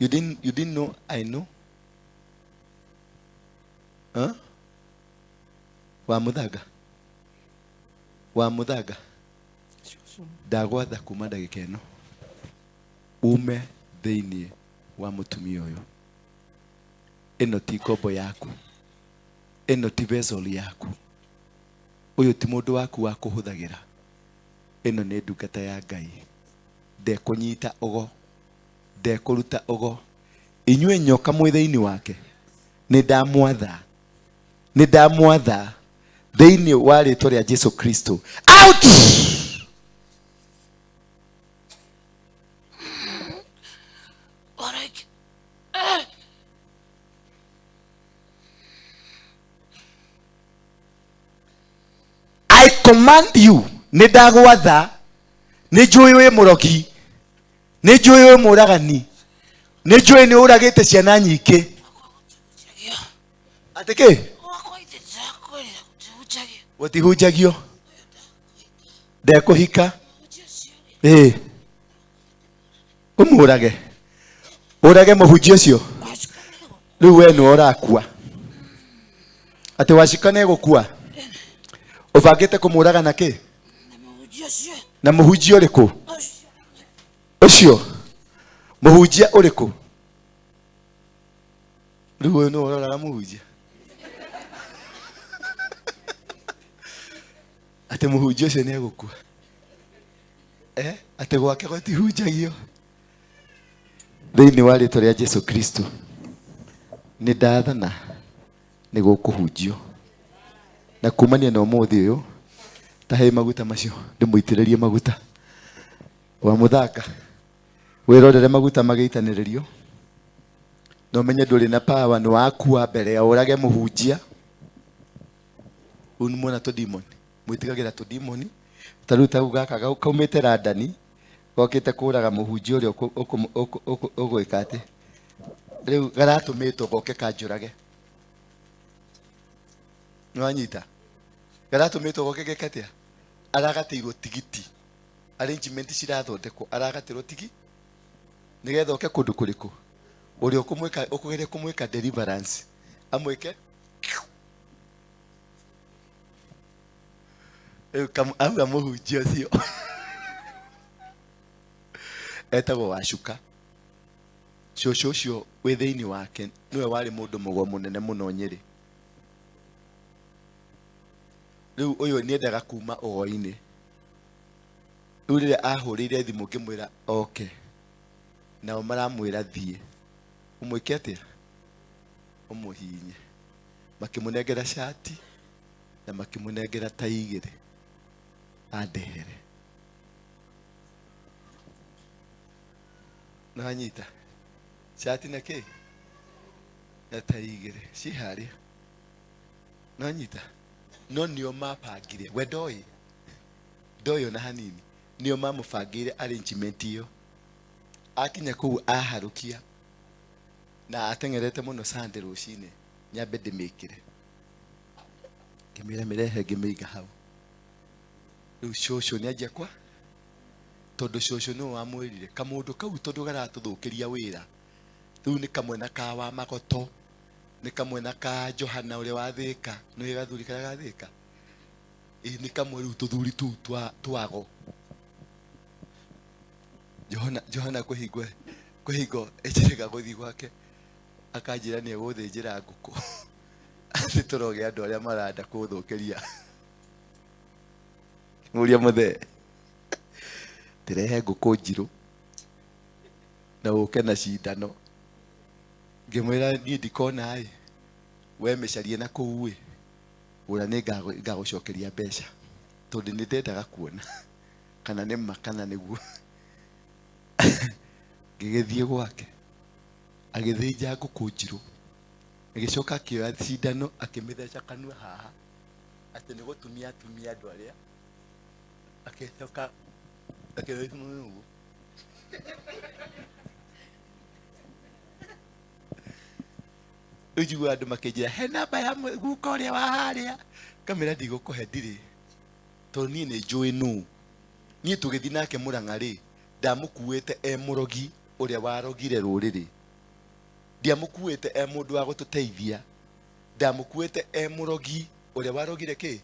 You didn't know I know? Huh? Wamuthaga. Wamuthaga. Ndagwatha kuma ndagika ĩno. Ume thĩinĩ wa mũtumia ũyũ. Ĩno ti kombo yaku. Ĩno ti vessel yaku. Ũyũ ti mũndũ waku wa kũhũthagĩra. Ĩno nĩ ndungata ya Ngai. Ndekũnyita ũgo. Ndekũruta ũgo. Inyuĩ nyoka mwĩ thĩinĩ wake. Nĩ ndamwatha. Nĩ ndamwatha thĩinĩ wa rĩĩtwa rĩa Jesu Kristo. Out! I command you. Nĩ ndagwatha. Nĩ njũĩ wĩ mũrogi. Nĩ njũĩ wĩ mũragani. Nĩ njũĩ nĩ ũragĩte ciana nyingĩ. Atĩkĩ? Gũtihunjagio. Ndekũhika. Ũmũrage. Ũrage mũhunjia ũcio. Rĩu we nĩ ũrakua. Atĩ wacika nĩ gũkua. Ũbangĩte kũmũraga na kĩ? Na mũhunjia ũrĩkũ? Ũcio. Mũhunjia ũrĩkũ? Rĩu we nĩ ũroraga mũhunjia. Atĩ mũhunjia ũcio nĩ egũkua. Atĩ gwake gũtihunjagio. Thĩinĩ wa rĩĩtwa rĩa Jesu Kristo. Nĩ ndathana nĩ gũkũhunjio. Na kumania na ũmũthĩ ũyũ, tahe maguta macio, ndĩmũitĩrĩrie maguta. Wa mũthaka. Wĩrorere maguta magĩitanĩrĩrio. Na ũmenye ndũrĩ na power, nĩ wakua mbere ya ũrage mũhunjia. Rĩu nĩmuona tũdimoni. Mwĩtigagĩra tũdimoni. Tarĩu ta gaka kaumĩte Randani. Gokĩte kũraga mũhunjia ũrĩa ũgwĩka atĩ. Rĩu garatũmĩtwo goke kanjũrage. Nĩwanyita. Garatũmĩtwo goke geka atĩa. Aragatĩirwo tigiti. Arrangement cirathondekwo. Aragatĩirwo tigiti. Nĩgetha oke kũndũ kũrĩkũ. Ũrĩa ũkũgeria kũmwĩka deliverance. Amwĩke. Auga mũhunjia ũcio. Etagwo Wacuka. Cũcũ ũcio wĩ thĩinĩ wake nĩwe warĩ mũndũ mũgo mũnene mũno Nyĩrĩ. Rĩu ũyũ nĩendaga kuma ũgo-inĩ. Rĩu rĩrĩa ahũrĩire thimũ ngĩmwĩra oke. Nao maramwĩra thiĩ. Ũmwĩke atĩa? Ũmũhinye. Makĩmũnengera shati na makĩmũnengera tai igĩrĩ. Andehere. Nanyita. Shati na kĩ? Na tai igĩrĩ. Ci harĩa. Nanyita. No nĩo mapangire. We ndoĩ. Ndoĩ ona hanini. Nĩo mamũbangĩire arrangement iyo. Akinya kũu aharũkia. Na ateng'erete mũno Sunday rũcinĩ. Nyambe ndĩmĩkĩre. Ngĩmĩra mĩrehe ngĩmĩiga hau. Rĩu cũcũ nĩanjia kwa. Tondũ cũcũ nĩwe wamwĩrire. Kamũndũ kau tondũ garatũthũkĩria wĩra. Rĩu nĩ kamwena ka wa Magoto. Nĩ kamwena ka Johana ũrĩa wa Thĩka. Nĩwe gathuri karĩa ga Thĩka. Nĩ kamwe rĩu tũthuri tũu twago. Johana kũhingwo ejirega gũthiĩ gwake. Akanjĩra nĩ egũthĩnjĩra ngũkũ. Atĩ tũroge andũ arĩa maranda kũthũkĩria. Mũria mũthee. Tĩrehe ngũkũ njirũ. Na ũke na cindano. Ngĩmwĩra niĩ ndikona ĩ. We mĩcarie na kũu ĩ. Ũra nĩ ngagũcokeria mbeca. Tondũ nĩ ndendaga kuona. Kana nĩ ma kana nĩguo. Ngĩgĩthiĩ gwake. Agĩthĩnja ngũkũ njirũ. Agĩcoka akĩoya cindano akĩmĩtheca kanua haha. Atĩ nĩ gũtumia andũ arĩa. Agĩcoka akĩoya mũnungu. Ũjigua andũ makĩnjĩra he namba ya guka ũrĩa wa harĩa. Kamera ndigũkũhe ndirĩ. Tondũ niĩ nĩ njũĩ nũ. Niĩ tũgĩthiĩ nake Mũrang'a rĩ. Ndamũkuĩte mũrogi ũrĩa warogire rũrĩrĩ. ndiamukuite e mundu wa gututeithia, ndamukuite e murogi uria warogire ki,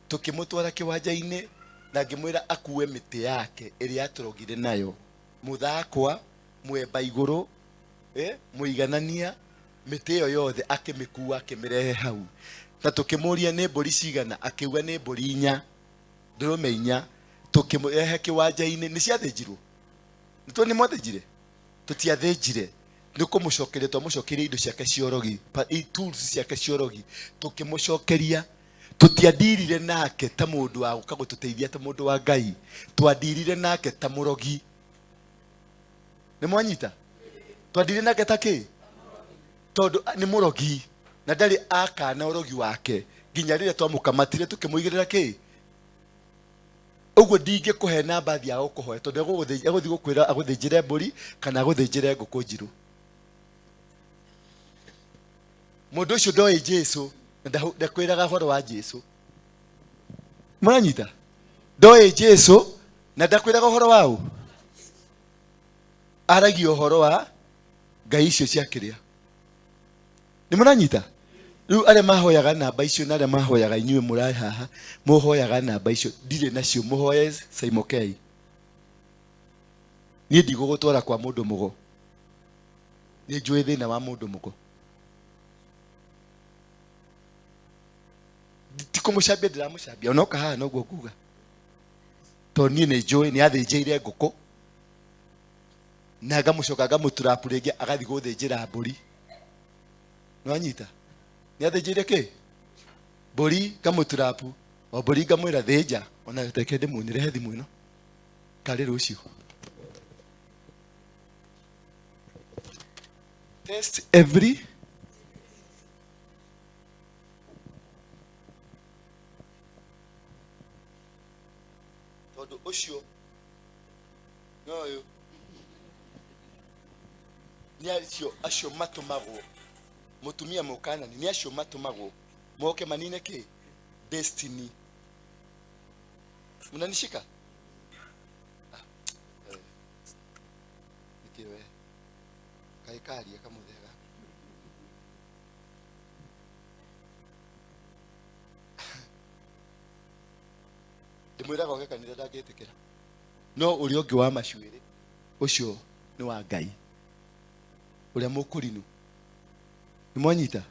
tukimutwara kiwanja-ini na ngimwira akue miti yake iria aturogire nayo, muthakwa, mwemba iguru, muiganania, miti iyo yothe akimikua akimirehe hau, na tukimuria ni mburi cigana, akiuga ni mburi 4, ndurume 4, tukimurehe kiwanja-ini. Ni ciathinjirwo? Nitwo ni mwathĩnjire? Tutiathĩnjire, nĩ kũmũcokeria, twamucokeria indo ciake ciorogi, tools ciake ciorogi, tukimucokeria. Tutiandirire nake ta mundu wa guka gututeithia, ta mundu wa Ngai, twandirire nake ta murogi. Ni mwanyita? Twandirire nake ta ki? Tondu ni murogi na ndari akana urogi wake nginya rĩrĩa twamukamatire tukimuigirira ki. Uguo ndingĩkũhe namba thia gũkũhoya tondu egũthi gũkwĩra agũthĩnjĩre mbũri kana agũthĩnjĩre ngũkũ njirũ. Mũndũ ũcio ndoĩ Jesu, ndakwĩraga ũhoro wa Jesu. Mũranyita? Ndoĩ Jesu na ndakwĩraga ũhoro wa ũ? Aragia ũhoro wa ngai icio cia kĩrĩa. Nĩ mũranyita? Rĩu arĩa mahoyaga namba icio na arĩa mahoyaga inyuĩ mũraĩ haha, mũhoyaga namba icio, ndirĩ nacio, mũhoye Saimokei. Niĩ ndigũgũtwara kwa mũndũ mũgo. Nĩ njũĩ thĩna wa mũndũ mũgo. Ti kũmũcambia ndĩramũcambia, onoka haha noguo nguga. Tondũ niĩ nĩ njũĩ nĩ athĩnjĩire ngũkũ na ngamũcoka ngamũturapu rĩngĩ agathi gũthĩnjĩra mbũri. Nĩwanyita? Nĩ athĩnjĩire kĩ? Mbũri ngamũturapu, o mbũri ngamwĩra thĩnja, ona reke ndĩmuonere thimũ ĩno karĩ rũciũ. Test every tondu ucio noyo ni acio matumagwo mutumia mukanani, ni acio matumagwo moke manine ki destiny. Mnanishika? Nikiwe kaikari akamuthega. Ndimwiraga oke kanitha ndangĩtĩkĩra. No ũrĩa ũngĩ wa macuĩrĩ ũcio nĩ wa Ngai, ũrĩa mũkũrinu. Nĩ mwanyita?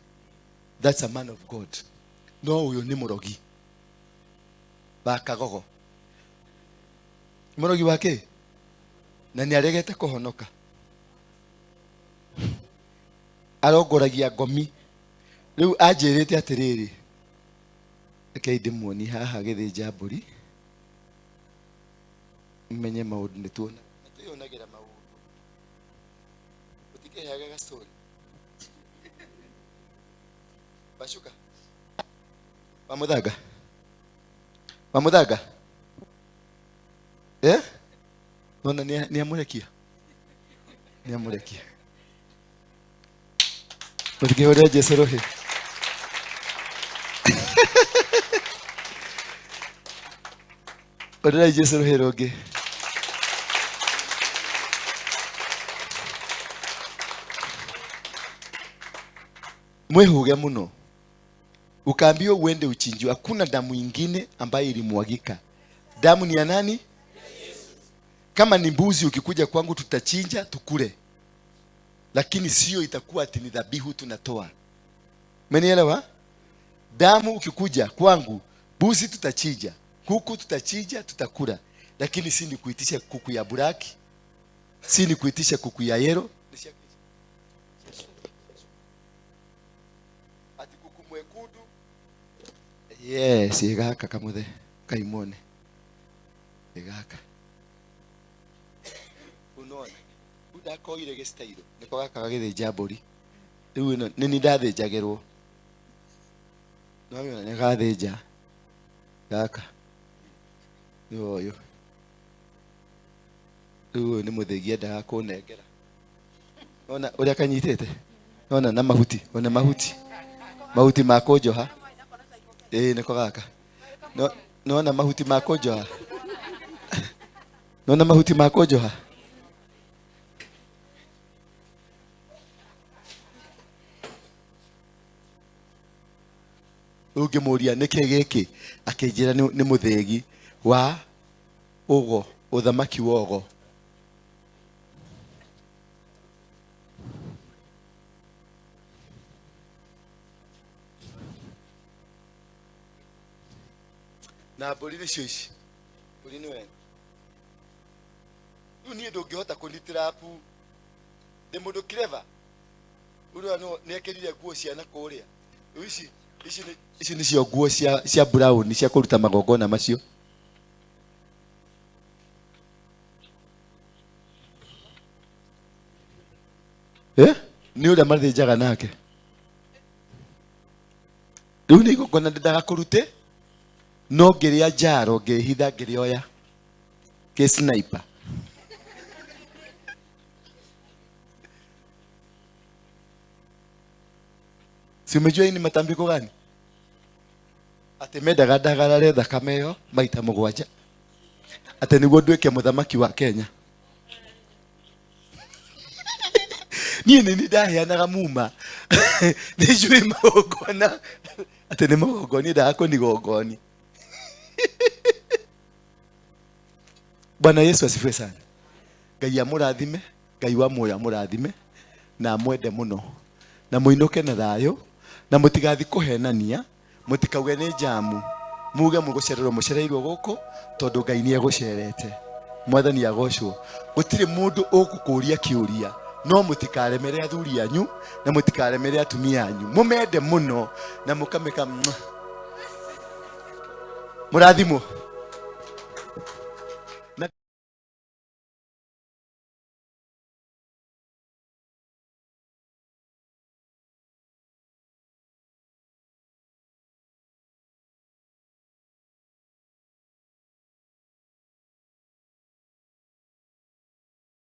That's a man of God. No ũyũ nĩ mũrogi wa kagogo. Mũrogi wake na nĩ aregete kũhonoka. Arongoragia ngomi. Rĩu anjĩrĩte atĩrĩrĩ, reke ndĩmuoni haha gĩthĩnja mbũri menye maũndũ nĩ tuona. Nĩtwĩyonagĩra maũndũ. Ũtikĩheaga gastori. Bashuka. Wamuthanga. Wamuthanga. Nona nĩ amũrekia. Nĩ amũrekia. Ũtikĩhũrĩra Jesũ rũhĩ. Ũrĩra Jesũ rũhĩ rũngĩ. Mwehuge muno. Ukaambiwa uende uchinjwe. Hakuna damu ingine ambayo ilimwagika. Damu ni ya nani? Kama ni mbuzi ukikuja kwangu tutachinja tukule. Lakini sio itakuwa ati ni dhabihu tunatoa. Umenielewa? Damu ukikuja kwangu, mbuzi tutachinja, kuku tutachinja, tutakula. Lakini si ni kuitisha kuku ya buraki, si ni kuitisha kuku ya yero. Ati kuku mwekudu. Yes, igaka kamuthe kaimone. Igaka. Unaona? Udakoire gestairo. Niko gaka gagithĩnja mbũri. Rĩu ĩno nĩ ndathĩnjagĩrwo. Nĩwamĩona nĩ gathĩnja. Gaka. Nĩoyo. Rĩu nĩ mũthĩgi endaga kũnengera. Ona ũrĩa kanyitĩte. Ona na mahuti, ona mahuti. Mahuti ma kũnjoha. Nĩko gaka. Nona mahuti ma kũnjoha. Nona mahuti ma kũnjoha. ungimuria niki giki akinjira ni muthegi wa ugo uthamaki wa ugo. Na mbũri cio ici mbũri nĩ wega rĩu niĩ ndũngĩhota kũnitirapu ndĩ mũndũ clever ũrĩa nĩ ekĩrire nguo ciana kũrĩa rĩu ici nĩcio nguo cia brown cia kũruta magongona macio. Nĩ ũrĩa mathĩnjaga nake rĩu nĩ igongona ndendaga kũrute no ngĩrĩa njaro ngĩhitha ngĩrĩoya kĩ sniper. Si umejua hii ni matambiko gani? Ate mendaga ndagarare thakame ĩyo maita 7 ate nĩguo nduĩke mũthamaki wa Kenya. Niĩ nĩ ndaheanaga muma nĩnjũĩ magongona ate nĩ magongoni ndaga kũnigongoni. Bwana Yesu asifiwe sana. Ngai amũrathime, Ngai wa muoyo amũrathime na amwende mũno na muinuke na thayũ na mũtigathi kũhenania, mũtikauge nĩ jamu, muge mũgũcererwo mũcereirwo gũkũ tondũ Ngai nĩ egũcerete. Mwathani agocwo. Gũtirĩ mũndũ ũgũkũria kĩũria no mũtikaremere athuri anyu na mũtikaremere atumia anyu, mũmende mũno na mũkameka mũrathimwo.